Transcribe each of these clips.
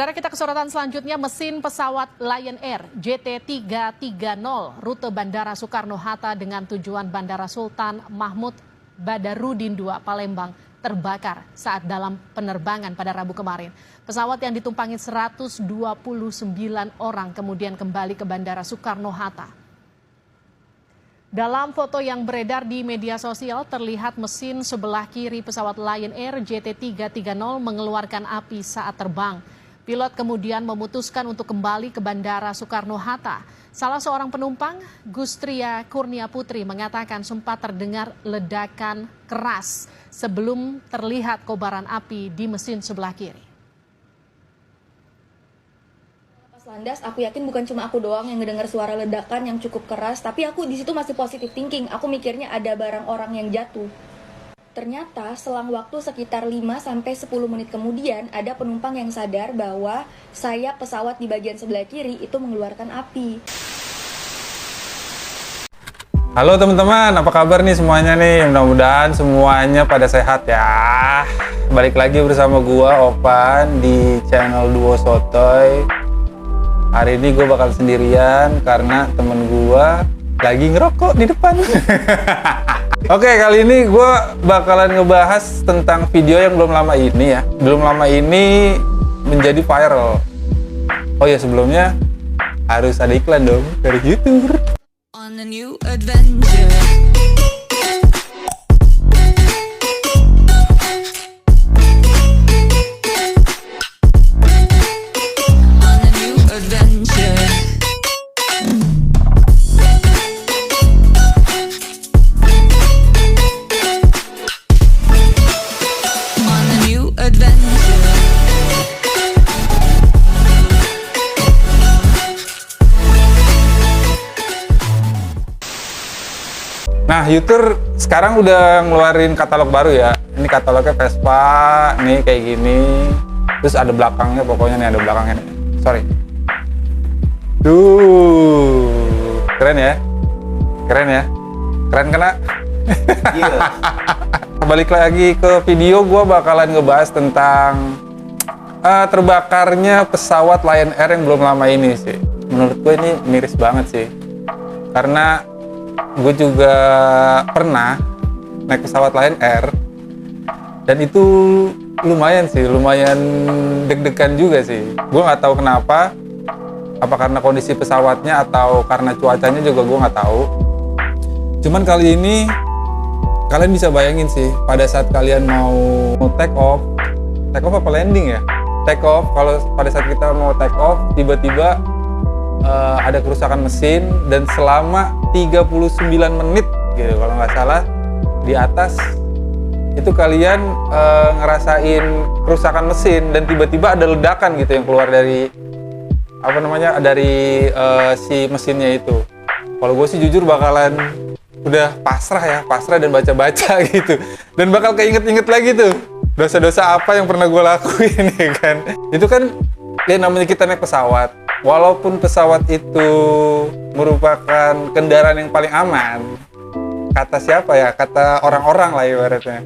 Saudara, kita ke sorotan selanjutnya, mesin pesawat Lion Air JT330 rute Bandara Soekarno-Hatta dengan tujuan Bandara Sultan Mahmud Badarudin II Palembang terbakar saat dalam penerbangan pada Rabu kemarin. Pesawat yang ditumpangi 129 orang kemudian kembali ke Bandara Soekarno-Hatta. Dalam foto yang beredar di media sosial terlihat mesin sebelah kiri pesawat Lion Air JT330 mengeluarkan api saat terbang. Pilot kemudian memutuskan untuk kembali ke Bandara Soekarno-Hatta. Salah seorang penumpang, Gustria Kurnia Putri, mengatakan sempat terdengar ledakan keras sebelum terlihat kobaran api di mesin sebelah kiri. Pas landas, aku yakin bukan cuma aku doang yang ngedengar suara ledakan yang cukup keras, tapi aku di situ masih positive thinking. Aku mikirnya ada barang orang yang jatuh. Ternyata selang waktu sekitar 5-10 menit kemudian ada penumpang yang sadar bahwa sayap pesawat di bagian sebelah kiri itu mengeluarkan api. Halo teman-teman, apa kabar nih semuanya nih? Mudah-mudahan semuanya pada sehat ya. Balik lagi bersama gua Opan di channel Duo Sotoy. Hari ini gue bakal sendirian karena temen gua lagi ngerokok di depan. Oke, kali ini gue bakalan ngebahas tentang video yang belum lama ini ya. Belum lama ini menjadi viral. Oh ya, sebelumnya harus ada iklan dong dari YouTube. On a new adventure. Nah, YouTube sekarang udah ngeluarin katalog baru ya. Ini katalognya Vespa, nih kayak gini. Terus ada belakangnya, pokoknya nih ada belakangnya nih. Sorry. Duh, keren ya? Keren ya? Keren kena? Iya. Balik lagi ke video, gue bakalan ngebahas tentang terbakarnya pesawat Lion Air yang belum lama ini sih. Menurut gue ini miris banget sih. Karena gue juga pernah naik pesawat Lion Air dan itu lumayan deg-degan juga sih. Gue nggak tahu kenapa, apa karena kondisi pesawatnya atau karena cuacanya juga gue nggak tahu. Cuman kali ini kalian bisa bayangin sih, pada saat kalian mau take off apa landing ya? Take off, kalau pada saat kita mau take off tiba-tiba ada kerusakan mesin dan selama 39 menit gitu kalau nggak salah di atas itu kalian ngerasain kerusakan mesin dan tiba-tiba ada ledakan gitu yang keluar dari si mesinnya itu. Kalau gue sih jujur bakalan udah pasrah dan baca-baca gitu dan bakal keinget-inget lagi tuh dosa-dosa apa yang pernah gue lakuin ya kan. Itu kan ya namanya kita naik pesawat. Walaupun pesawat itu merupakan kendaraan yang paling aman, kata siapa ya? Kata orang-orang lah ibaratnya.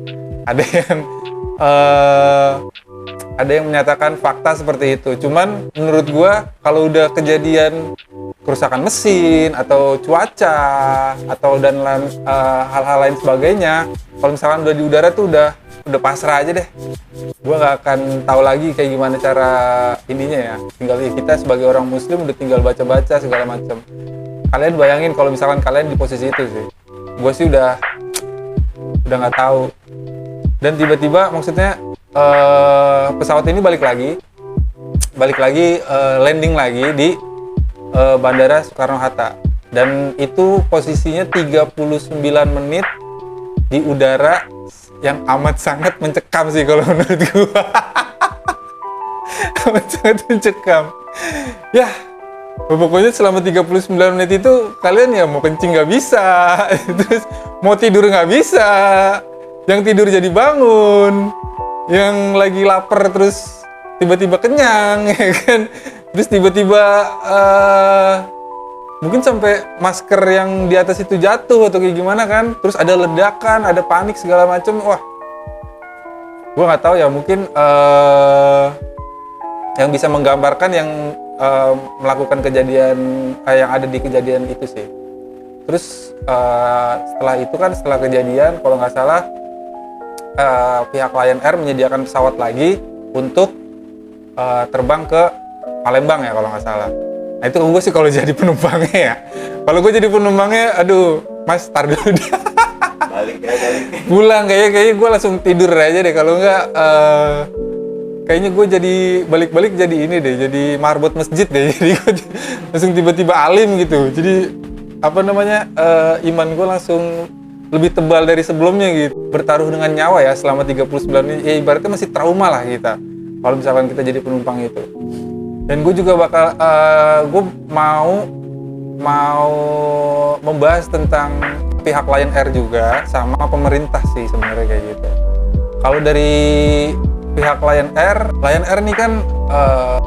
Ada yang menyatakan fakta seperti itu. Cuman menurut gua kalau udah kejadian kerusakan mesin atau cuaca atau hal-hal lain sebagainya, kalau misalkan udah di udara tuh udah pasrah aja deh. Gue gak akan tahu lagi kayak gimana cara ininya ya. Tinggal kita sebagai orang muslim udah tinggal baca-baca segala macam. Kalian bayangin kalau misalkan kalian di posisi itu sih. Gue sih udah nggak tahu. Dan tiba-tiba maksudnya pesawat ini balik lagi landing lagi di Bandara Soekarno-Hatta. Dan itu posisinya 39 menit di udara yang amat sangat mencekam sih kalau menurut gua. Amat sangat mencekam. Ya, pokoknya selama 39 menit itu kalian ya mau kencing nggak bisa, terus mau tidur nggak bisa, yang tidur jadi bangun, yang lagi lapar terus tiba-tiba kenyang, ya kan? Terus tiba-tiba mungkin sampai masker yang di atas itu jatuh atau kayak gimana kan, terus ada ledakan, ada panik segala macem. Wah, gue nggak tahu ya, mungkin yang bisa menggambarkan yang melakukan kejadian yang ada di kejadian itu sih. Terus setelah itu kan, setelah kejadian kalau nggak salah pihak Lion Air menyediakan pesawat lagi untuk terbang ke Palembang ya kalau nggak salah. Nah itu gue sih kalau jadi penumpangnya ya. Kalau gue jadi penumpangnya, aduh mas tar dulu deh. Balik. Pulang kayaknya gue langsung tidur aja deh. Kalau nggak kayaknya gue jadi balik-balik jadi ini deh, jadi marbot masjid deh. Jadi gue langsung tiba-tiba alim gitu. Jadi apa namanya, iman gue langsung lebih tebal dari sebelumnya gitu. Bertaruh dengan nyawa ya selama 39 ini, ya ibaratnya masih trauma lah kita kalau misalkan kita jadi penumpang itu. Dan gue juga bakal gue mau membahas tentang pihak Lion Air juga sama pemerintah sih sebenarnya kayak gitu. Kalau dari pihak Lion Air ini kan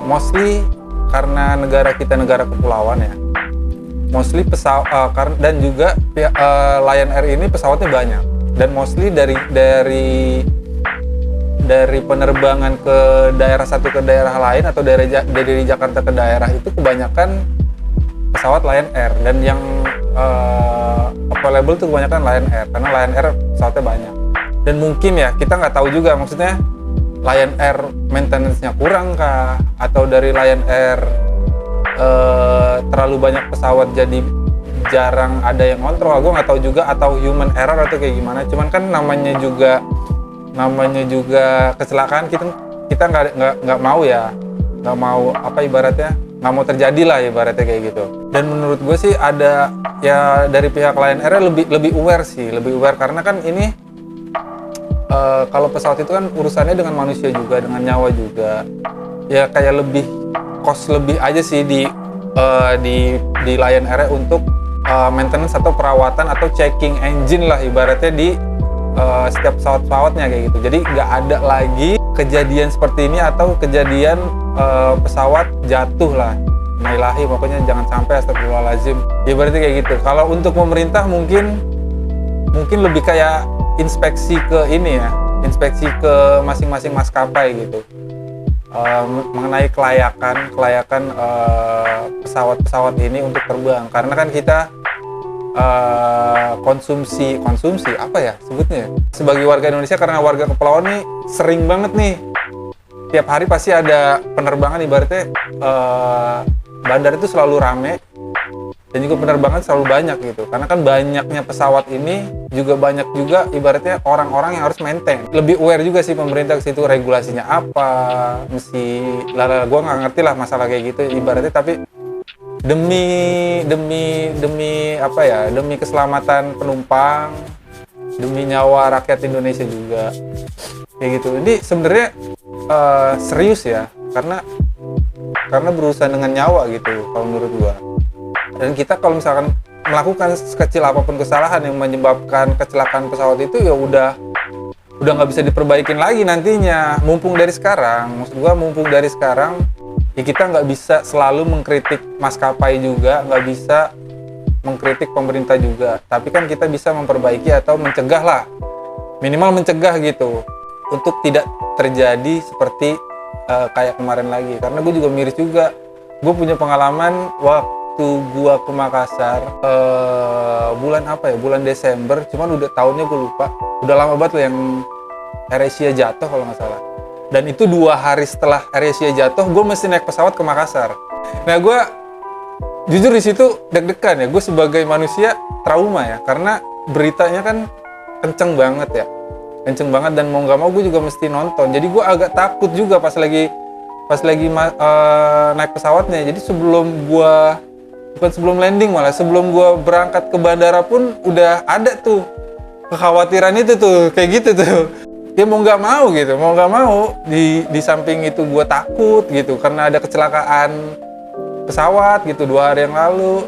mostly karena negara kita negara kepulauan ya. Mostly dan juga Lion Air ini pesawatnya banyak, dan mostly dari penerbangan ke daerah satu ke daerah lain atau dari Jakarta ke daerah itu kebanyakan pesawat Lion Air, dan yang available itu kebanyakan Lion Air karena Lion Air pesawatnya banyak. Dan mungkin ya kita nggak tahu juga, maksudnya Lion Air maintenance-nya kurang kah, atau dari Lion Air terlalu banyak pesawat jadi jarang ada yang kontrol. Gue nggak tahu juga, atau human error atau kayak gimana. Cuman kan namanya juga kecelakaan, kita nggak mau ya, nggak mau apa ibaratnya, nggak mau terjadi lah ibaratnya kayak gitu. Dan menurut gue sih ada ya dari pihak Lion Air lebih aware karena kan ini kalau pesawat itu kan urusannya dengan manusia juga, dengan nyawa juga, ya kayak lebih cost lebih aja sih di Lion Air untuk maintenance atau perawatan atau checking engine lah ibaratnya di setiap pesawat-pesawatnya kayak gitu. Jadi nggak ada lagi kejadian seperti ini atau kejadian pesawat jatuh lah. Ilahi, pokoknya jangan sampai, astagfirullahaladzim. Ya berarti kayak gitu. Kalau untuk pemerintah mungkin lebih kayak inspeksi ke ini ya, inspeksi ke masing-masing maskapai gitu. Mengenai kelayakan pesawat-pesawat ini untuk terbang, karena kan kita konsumsi apa ya sebutnya sebagai warga Indonesia, karena warga kepulauan nih sering banget nih tiap hari pasti ada penerbangan, ibaratnya bandar itu selalu rame dan juga penerbangan selalu banyak gitu, karena kan banyaknya pesawat ini juga banyak juga ibaratnya orang-orang yang harus maintain. Lebih aware juga sih pemerintah ke situ, regulasinya apa, mesti gue nggak ngerti lah masalah kayak gitu ibaratnya, tapi demi apa ya, demi keselamatan penumpang, demi nyawa rakyat Indonesia juga kayak gitu. Ini sebenarnya serius ya, karena berurusan dengan nyawa gitu kalau menurut gua. Dan kita kalau misalkan melakukan sekecil apapun kesalahan yang menyebabkan kecelakaan pesawat itu, ya udah nggak bisa diperbaikin lagi nantinya. Mumpung dari sekarang, maksud gua mumpung dari sekarang, ya kita nggak bisa selalu mengkritik maskapai juga, nggak bisa mengkritik pemerintah juga. Tapi kan kita bisa memperbaiki atau mencegah lah, minimal mencegah gitu, untuk tidak terjadi seperti kayak kemarin lagi. Karena gue juga miris juga, gue punya pengalaman waktu gue ke Makassar bulan Desember, cuman udah tahunnya gue lupa, udah lama banget loh yang AirAsia jatuh kalau nggak salah. Dan itu 2 hari setelah AirAsia jatuh, gue mesti naik pesawat ke Makassar. Nah gue jujur di situ deg-degan ya, gue sebagai manusia trauma ya, karena beritanya kan kenceng banget, dan mau nggak mau gue juga mesti nonton. Jadi gue agak takut juga pas lagi naik pesawatnya. Jadi bukan sebelum landing, malah sebelum gue berangkat ke bandara pun udah ada tuh kekhawatiran itu tuh, kayak gitu tuh. Ya mau nggak mau di samping itu gue takut gitu karena ada kecelakaan pesawat gitu 2 hari yang lalu.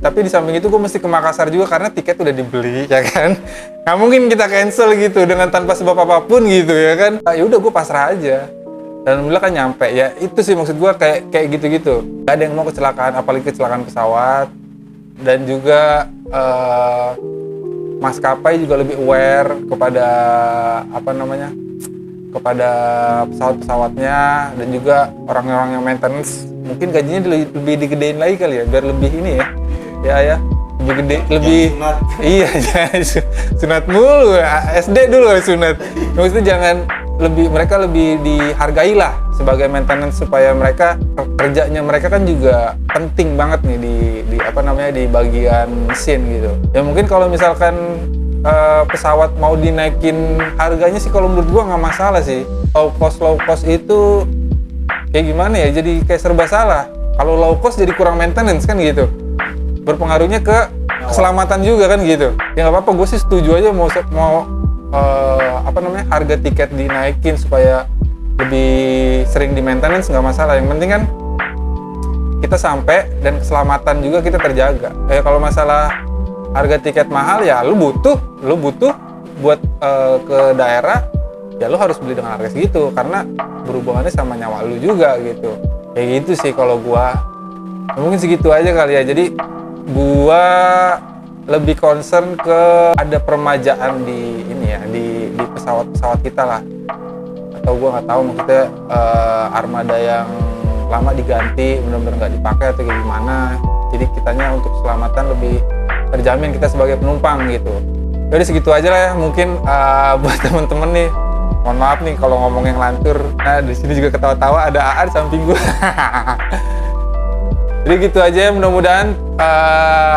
Tapi di samping itu gue mesti ke Makassar juga karena tiket udah dibeli, ya kan. Nggak mungkin kita cancel gitu dengan tanpa sebab apapun gitu, ya kan. Ya udah gue pasrah aja. Dan alhamdulillah kan nyampe. Ya itu sih maksud gue, kayak gitu-gitu. Gak ada yang mau kecelakaan, apalagi kecelakaan pesawat. Dan juga maskapai juga lebih aware kepada kepada pesawat-pesawatnya dan juga orang-orang yang maintenance. Mungkin gajinya lebih digedein lagi kali ya, biar lebih ini ya lebih gede, lebih sunat. Iya sunat mulu, SD dulu sunat. Maksudnya jangan mereka lebih dihargai lah sebagai maintenance, supaya mereka kerjanya mereka kan juga penting banget nih di bagian mesin gitu. Ya mungkin kalau misalkan pesawat mau dinaikin harganya sih, kalau menurut gua nggak masalah sih. Low cost itu kayak gimana ya, jadi kayak serba salah. Kalau low cost jadi kurang maintenance kan gitu, berpengaruhnya ke keselamatan juga kan gitu. Ya nggak apa-apa, gue sih setuju aja mau harga tiket dinaikin supaya lebih sering di maintenance, nggak masalah. Yang penting kan kita sampai dan keselamatan juga kita terjaga. Kalau masalah harga tiket mahal ya lu butuh buat ke daerah, ya lu harus beli dengan harga segitu karena berhubungannya sama nyawa lu juga gitu. Kayak gitu sih kalau gua. Mungkin segitu aja kali ya. Jadi gua lebih concern ke ada permajaan di pesawat-pesawat kita lah. Atau gua nggak tahu maksudnya armada yang lama diganti, benar-benar nggak dipakai atau kayak gimana. Jadi kitanya untuk keselamatan lebih terjamin kita sebagai penumpang gitu. Jadi segitu aja lah ya. Mungkin buat temen-temen nih, mohon maaf nih kalau ngomong yang lantur. Nah di sini juga ketawa-tawa, ada AA di samping gue. Jadi gitu aja ya, mudah-mudahan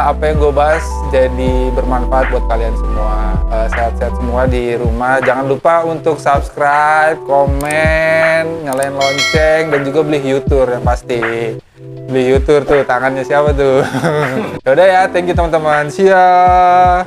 apa yang gue bahas jadi bermanfaat buat kalian semua. Sehat-sehat semua di rumah. Jangan lupa untuk subscribe, komen, nyalain lonceng, dan juga beli Hyutur yang pasti. Beli Hyutur tuh, tangannya siapa tuh? Yaudah ya, thank you teman-teman. See ya.